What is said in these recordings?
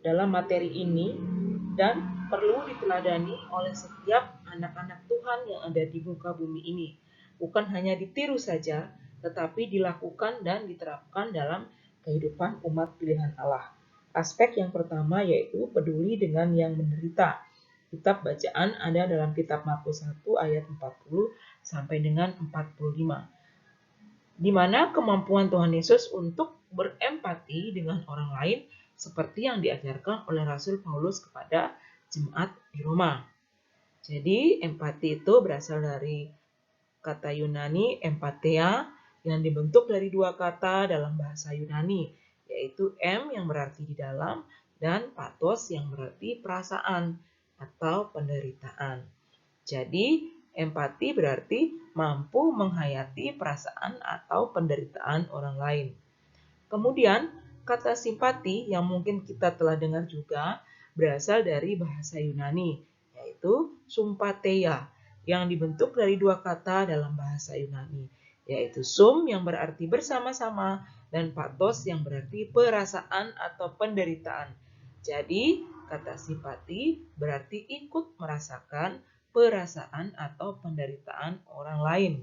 dalam materi ini dan perlu diteladani oleh setiap anak-anak Tuhan yang ada di muka bumi ini. Bukan hanya ditiru saja, tetapi dilakukan dan diterapkan dalam kehidupan umat pilihan Allah. Aspek yang pertama yaitu peduli dengan yang menderita. Kitab bacaan ada dalam kitab Markus 1 ayat 40 sampai dengan 45. Di mana kemampuan Tuhan Yesus untuk berempati dengan orang lain seperti yang diajarkan oleh Rasul Paulus kepada jemaat di Roma. Jadi empati itu berasal dari kata Yunani empatheia yang dibentuk dari dua kata dalam bahasa Yunani, yaitu em yang berarti di dalam dan pathos yang berarti perasaan atau penderitaan. Jadi empati berarti mampu menghayati perasaan atau penderitaan orang lain. Kemudian kata simpati yang mungkin kita telah dengar juga berasal dari bahasa Yunani, yaitu sympatheia yang dibentuk dari dua kata dalam bahasa Yunani, yaitu sum yang berarti bersama-sama dan pathos yang berarti perasaan atau penderitaan. Jadi, kata simpati berarti ikut merasakan perasaan atau penderitaan orang lain.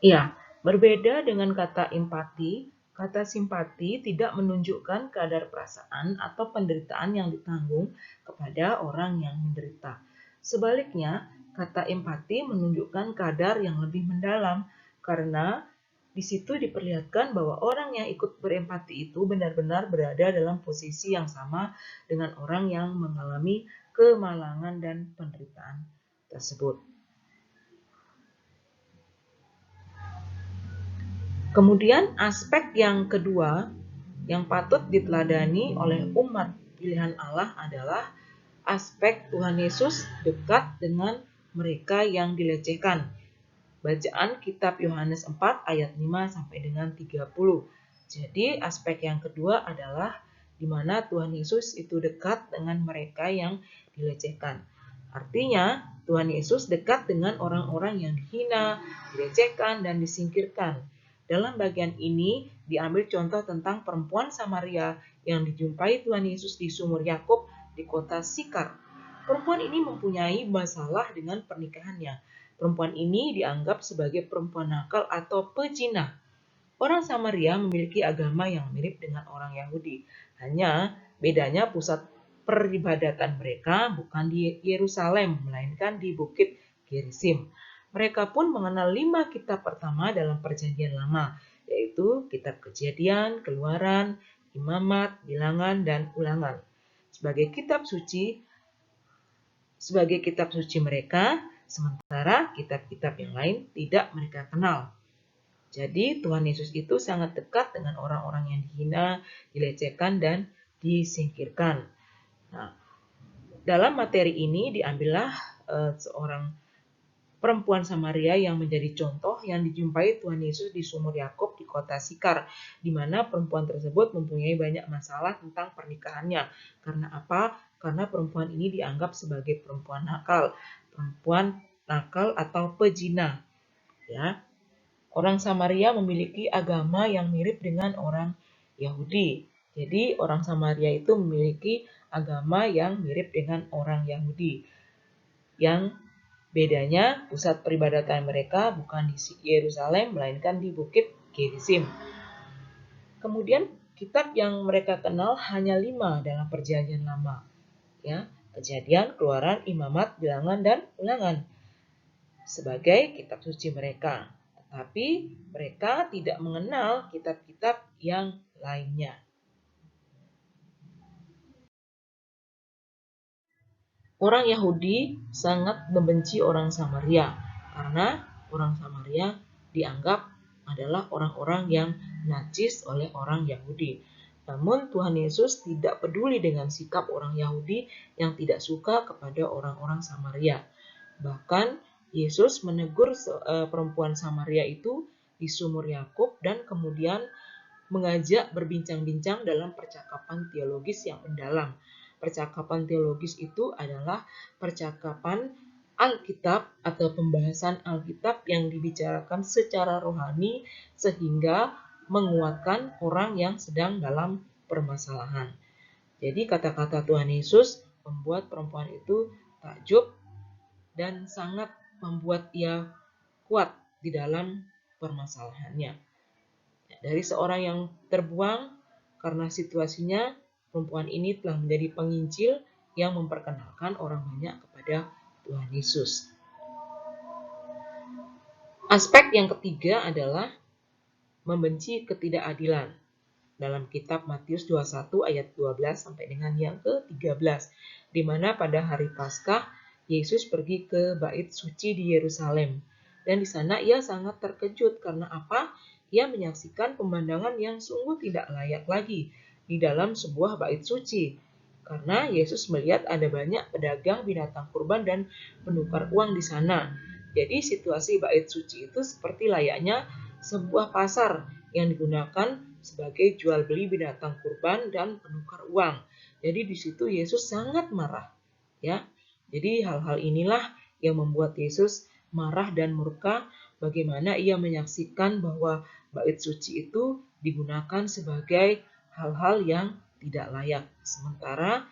Ya, berbeda dengan kata empati, kata simpati tidak menunjukkan kadar perasaan atau penderitaan yang ditanggung kepada orang yang menderita. Sebaliknya, kata empati menunjukkan kadar yang lebih mendalam karena di situ diperlihatkan bahwa orang yang ikut berempati itu benar-benar berada dalam posisi yang sama dengan orang yang mengalami kemalangan dan penderitaan tersebut. Kemudian aspek yang kedua yang patut diteladani oleh umat pilihan Allah adalah aspek Tuhan Yesus dekat dengan mereka yang dilecehkan. Bacaan kitab Yohanes 4 ayat 5 sampai dengan 30. Jadi aspek yang kedua adalah di mana Tuhan Yesus itu dekat dengan mereka yang dilecehkan. Artinya Tuhan Yesus dekat dengan orang-orang yang dihina, dilecehkan, dan disingkirkan. Dalam bagian ini diambil contoh tentang perempuan Samaria yang dijumpai Tuhan Yesus di sumur Yakub di kota Sikar. Perempuan ini mempunyai masalah dengan pernikahannya. Perempuan ini dianggap sebagai perempuan nakal atau pezina. Orang Samaria memiliki agama yang mirip dengan orang Yahudi. Hanya bedanya pusat peribadatan mereka bukan di Yerusalem, melainkan di Bukit Gerizim. Mereka pun mengenal 5 kitab pertama dalam Perjanjian Lama, yaitu Kitab Kejadian, Keluaran, Imamat, Bilangan, dan Ulangan. Sebagai kitab suci mereka, sementara kitab-kitab yang lain tidak mereka kenal. Jadi Tuhan Yesus itu sangat dekat dengan orang-orang yang dihina, dilecehkan, dan disingkirkan. Nah, dalam materi ini diambillah seorang perempuan Samaria yang menjadi contoh yang dijumpai Tuhan Yesus di sumur Yakub di kota Sikar, di mana perempuan tersebut mempunyai banyak masalah tentang pernikahannya. Karena apa? Karena perempuan ini dianggap sebagai perempuan nakal atau pezina. Ya, orang Samaria memiliki agama yang mirip dengan orang Yahudi. Jadi orang Samaria itu memiliki agama yang mirip dengan orang Yahudi. Yang bedanya pusat peribadatan mereka bukan di Yerusalem melainkan di Bukit Gerizim. Kemudian kitab yang mereka kenal hanya 5 dalam Perjanjian Lama. Ya, Kejadian, Keluaran, Imamat, Bilangan, dan Ulangan sebagai kitab suci mereka. Tetapi mereka tidak mengenal kitab-kitab yang lainnya. Orang Yahudi sangat membenci orang Samaria karena orang Samaria dianggap adalah orang-orang yang najis oleh orang Yahudi. Namun Tuhan Yesus tidak peduli dengan sikap orang Yahudi yang tidak suka kepada orang-orang Samaria. Bahkan Yesus menegur perempuan Samaria itu di sumur Yakub dan kemudian mengajak berbincang-bincang dalam percakapan teologis yang mendalam. Percakapan teologis itu adalah percakapan Alkitab atau pembahasan Alkitab yang dibicarakan secara rohani sehingga menguatkan orang yang sedang dalam permasalahan. Jadi kata-kata Tuhan Yesus membuat perempuan itu takjub dan sangat membuat ia kuat di dalam permasalahannya. Dari seorang yang terbuang karena situasinya, perempuan ini telah menjadi penginjil yang memperkenalkan orang banyak kepada Tuhan Yesus. Aspek yang ketiga adalah membenci ketidakadilan. Dalam kitab Matius 21 ayat 12 sampai dengan yang ke-13, di mana pada hari Paskah Yesus pergi ke bait suci di Yerusalem. Dan di sana ia sangat terkejut karena apa? Ia menyaksikan pemandangan yang sungguh tidak layak lagi di dalam sebuah bait suci. Karena Yesus melihat ada banyak pedagang binatang kurban dan penukar uang di sana. Jadi situasi bait suci itu seperti layaknya sebuah pasar yang digunakan sebagai jual beli binatang kurban dan penukar uang. Jadi di situ Yesus sangat marah, ya. Jadi hal-hal inilah yang membuat Yesus marah dan murka, bagaimana ia menyaksikan bahwa bait suci itu digunakan sebagai hal-hal yang tidak layak. Sementara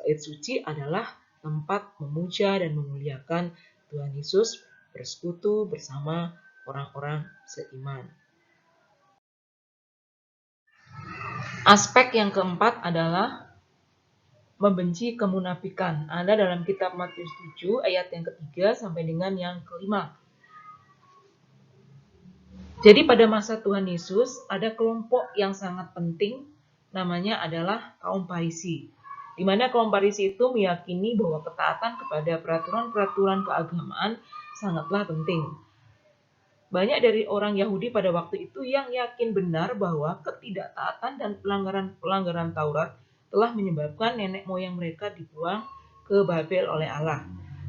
bait suci adalah tempat memuja dan memuliakan Tuhan Yesus, bersekutu bersama orang-orang seiman. Aspek yang keempat adalah membenci kemunafikan. Ada dalam kitab Matius 7 ayat yang ketiga sampai dengan yang kelima. Jadi pada masa Tuhan Yesus ada kelompok yang sangat penting, namanya adalah kaum Farisi. Di mana kaum Farisi itu meyakini bahwa ketaatan kepada peraturan-peraturan keagamaan sangatlah penting. Banyak dari orang Yahudi pada waktu itu yang yakin benar bahwa ketidaktaatan dan pelanggaran Taurat telah menyebabkan nenek moyang mereka dibuang ke Babel oleh Allah.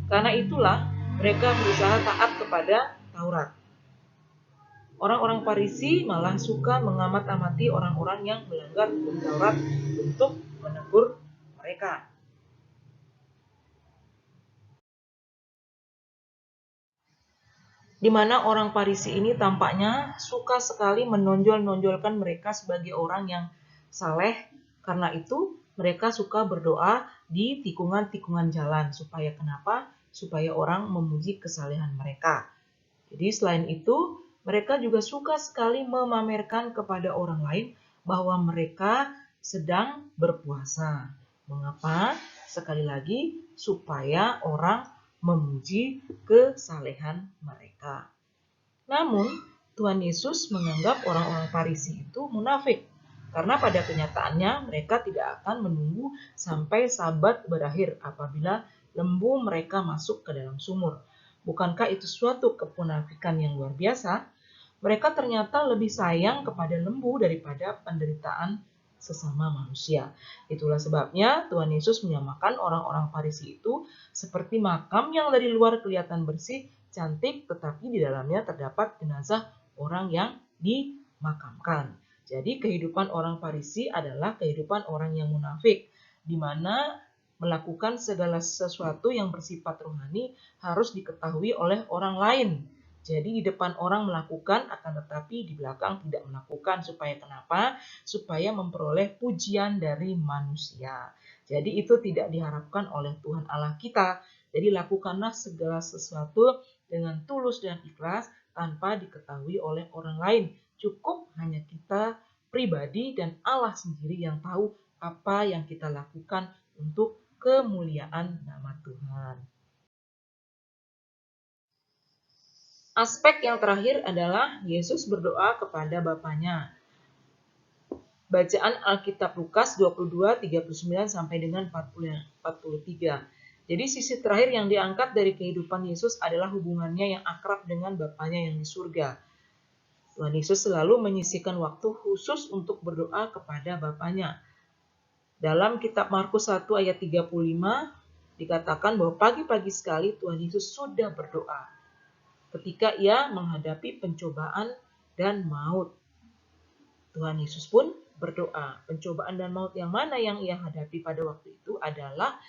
Karena itulah mereka berusaha taat kepada Taurat. Orang-orang Farisi malah suka mengamat-amati orang-orang yang melanggar hukum Taurat untuk menegur mereka. Di mana orang Farisi ini tampaknya suka sekali menonjol-nonjolkan mereka sebagai orang yang saleh. Karena itu mereka suka berdoa di tikungan-tikungan jalan. Supaya kenapa? Supaya orang memuji kesalehan mereka. Jadi selain itu mereka juga suka sekali memamerkan kepada orang lain bahwa mereka sedang berpuasa. Mengapa? Sekali lagi supaya orang memuji kesalehan mereka. Namun, Tuhan Yesus menganggap orang-orang Farisi itu munafik. Karena pada kenyataannya mereka tidak akan menunggu sampai Sabat berakhir apabila lembu mereka masuk ke dalam sumur. Bukankah itu suatu kemunafikan yang luar biasa? Mereka ternyata lebih sayang kepada lembu daripada penderitaan sesama manusia. Itulah sebabnya Tuhan Yesus menyamakan orang-orang Farisi itu seperti makam yang dari luar kelihatan bersih, cantik, tetapi di dalamnya terdapat jenazah orang yang dimakamkan. Jadi kehidupan orang Farisi adalah kehidupan orang yang munafik, di mana melakukan segala sesuatu yang bersifat rohani harus diketahui oleh orang lain. Jadi di depan orang melakukan, akan tetapi di belakang tidak melakukan. Supaya kenapa? Supaya memperoleh pujian dari manusia. Jadi itu tidak diharapkan oleh Tuhan Allah kita. Jadi lakukanlah segala sesuatu dengan tulus dan ikhlas tanpa diketahui oleh orang lain. Cukup hanya kita pribadi dan Allah sendiri yang tahu apa yang kita lakukan untuk kemuliaan nama Tuhan. Aspek yang terakhir adalah Yesus berdoa kepada Bapanya. Bacaan Alkitab Lukas 22, 39 sampai dengan 43. Jadi sisi terakhir yang diangkat dari kehidupan Yesus adalah hubungannya yang akrab dengan Bapanya yang di surga. Tuhan Yesus selalu menyisihkan waktu khusus untuk berdoa kepada Bapanya. Dalam kitab Markus 1 ayat 35 dikatakan bahwa pagi-pagi sekali Tuhan Yesus sudah berdoa ketika ia menghadapi pencobaan dan maut. Tuhan Yesus pun berdoa. Pencobaan dan maut yang mana yang ia hadapi pada waktu itu adalah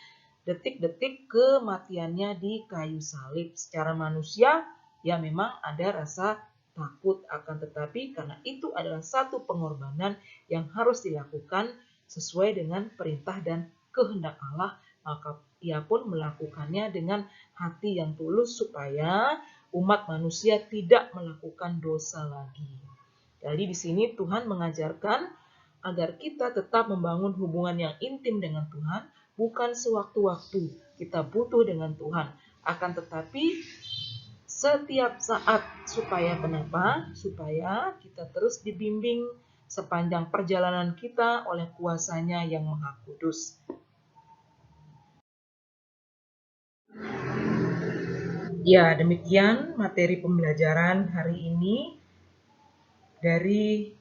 detik-detik kematiannya di kayu salib. Secara manusia, ya memang ada rasa takut, akan tetapi karena itu adalah satu pengorbanan yang harus dilakukan sesuai dengan perintah dan kehendak Allah, maka ia pun melakukannya dengan hati yang tulus supaya umat manusia tidak melakukan dosa lagi. Jadi di sini Tuhan mengajarkan agar kita tetap membangun hubungan yang intim dengan Tuhan, bukan sewaktu-waktu kita butuh dengan Tuhan, akan tetapi setiap saat. Supaya kenapa? Supaya kita terus dibimbing sepanjang perjalanan kita oleh kuasa-Nya yang Maha Kudus. Ya, demikian materi pembelajaran hari ini dari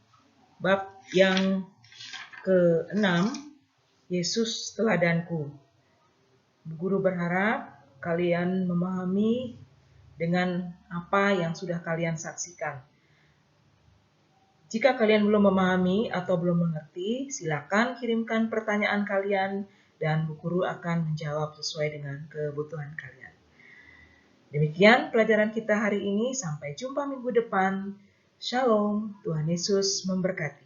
bab yang ke-6, Yesus Teladanku. Guru berharap kalian memahami dengan apa yang sudah kalian saksikan. Jika kalian belum memahami atau belum mengerti, silakan kirimkan pertanyaan kalian dan Bu Guru akan menjawab sesuai dengan kebutuhan kalian. Demikian pelajaran kita hari ini, sampai jumpa minggu depan. Shalom, Tuhan Yesus memberkati.